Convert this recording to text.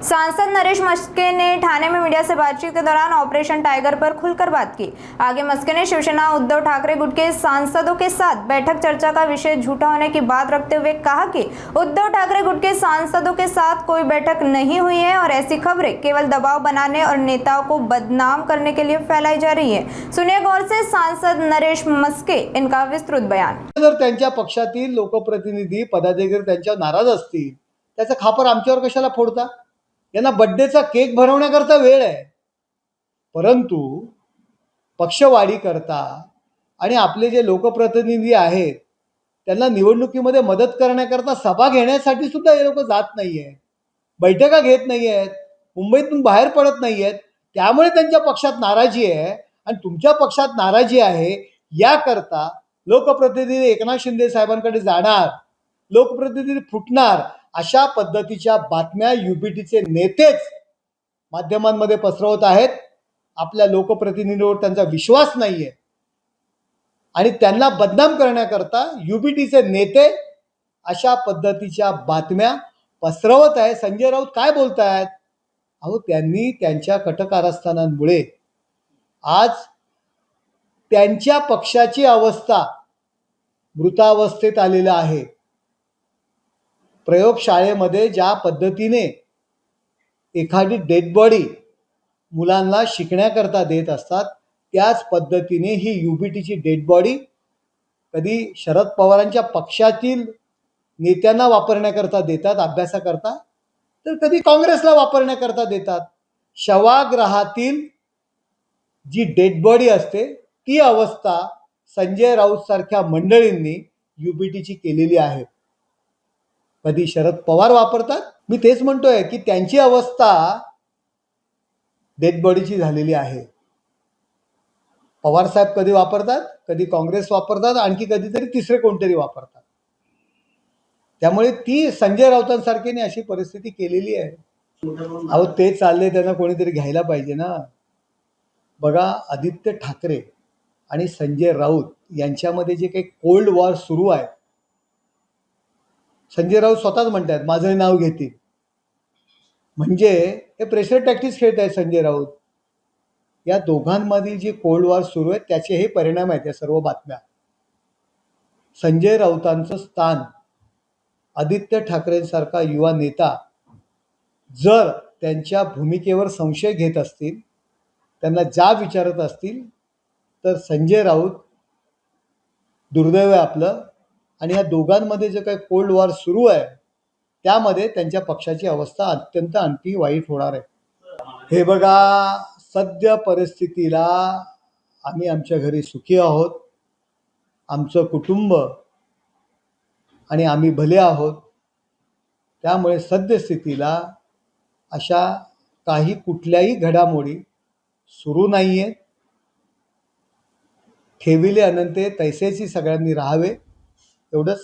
सांसद नरेश मस्के ने ठाणे में मीडिया से बातचीत के दौरान ऑपरेशन टाइगर पर खुलकर बात की। आगे मस्के ने शिवसेना उद्धव ठाकरे गुट के सांसदों के साथ बैठक चर्चा का विषय झूठा होने की बात रखते हुए कहा कि उद्धव ठाकरे गुट के सांसदों के साथ कोई बैठक नहीं हुई है और ऐसी खबरें केवल दबाव बनाने और नेताओं को बदनाम करने के लिए फैलाई जा रही है। सुनिए गौर से सांसद नरेश मस्के इनका विस्तृत बयान। जर त्यांच्या पक्षातील लोकप्रतिनिधी पदाधिकारी त्यांच्यावर नाराज असतील त्याचा खापर आमच्यावर कशाला फोडता? यांना बड्डेचा केक भरवण्याकरता वेळ आहे, परंतु पक्षवाढी करता आणि आपले जे लोकप्रतिनिधी आहेत त्यांना निवडणुकीमध्ये मदत करण्याकरता सभा घेण्यासाठी सुद्धा हे लोक जात नाहीये, बैठका घेत नाहीयेत, मुंबईतून बाहेर पडत नाहीयेत। त्यामुळे त्यांच्या पक्षात नाराजी आहे आणि तुमच्या पक्षात नाराजी आहे याकरता लोकप्रतिनिधी एकनाथ शिंदे साहेबांकडे जाणार, लोकप्रतिनिधी फुटणार अशा पद्धतीच्या बातम्या युबीटीचे नेतेच माध्यमांमध्ये पसरवत आहेत। आपल्या लोकप्रतिनिधींवर त्यांचा विश्वास नाहीये आणि त्यांना बदनाम करण्याकरता युबीटीचे नेते अशा पद्धतीच्या बातम्या पसरवत आहे। संजय राऊत काय बोलतायत? अहो, त्यांनी त्यांच्या कटकारस्थानांमुळे आज त्यांच्या पक्षाची अवस्था मृतावस्थेत आलेला आहे। प्रयोगशाळेमध्ये ज्या पद्धतीने एखादी डेड बॉडी मुलांना शिकण्याकरता देत असतात त्याच पद्धतीने ही युबीटीची डेड बॉडी कधी शरद पवारांच्या पक्षातील नेत्यांना वापरण्याकरता देतात अभ्यासाकरता, तर कधी काँग्रेसला वापरण्याकरता देतात। शवाग्रहातील जी डेड बॉडी असते ती अवस्था संजय राऊत सारख्या मंडळींनी युबीटीची केलेली आहे। कधी शरद पवार वापरतात, मी तेच म्हणतोय की त्यांची अवस्था डेड बॉडीची झालेली आहे। पवार साहेब कधी वापरतात, कधी काँग्रेस वापरतात, आणखी कधीतरी तिसरे कोणतरी वापरतात। त्यामुळे ती संजय राऊतांसारख्याने अशी परिस्थिती केलेली आहे। अहो, ते चालले त्यांना कोणीतरी घ्यायला पाहिजे ना। बघा, आदित्य ठाकरे आणि संजय राऊत यांच्यामध्ये जे काही कोल्ड वॉर सुरू आहे, संजय राऊत स्वतःच म्हणतात माझं नाव घेतील, म्हणजे हे प्रेशर टॅक्टिक्स खेळत आहेत संजय राऊत। या दोघांमध्ये जी कोल्ड वॉर सुरू आहे त्याचे हे परिणाम आहेत या सर्व बातम्या। संजय राऊतांचं स्थान आदित्य ठाकरेंसारखा युवा नेता जर त्यांच्या भूमिकेवर संशय घेत असतील, त्यांना जाब विचारत असतील, तर संजय राऊत दुर्दैव आहे आपलं। आणि या दोघांमध्ये जे काही कोल्ड वॉर सुरू आहे त्यामध्ये त्यांच्या पक्षाची अवस्था अत्यंत आणखी वाईट होणार आहे। हे बघा, सध्या परिस्थितीला आम्ही आमच्या घरी सुखी आहोत, आमचं कुटुंब आणि आम्ही भले आहोत। त्यामुळे सद्यस्थितीला अशा काही कुठल्याही घडामोडी सुरू नाही आहेत। ठेविले अनंते तैसेची सगळ्यांनी राहावे एवढंच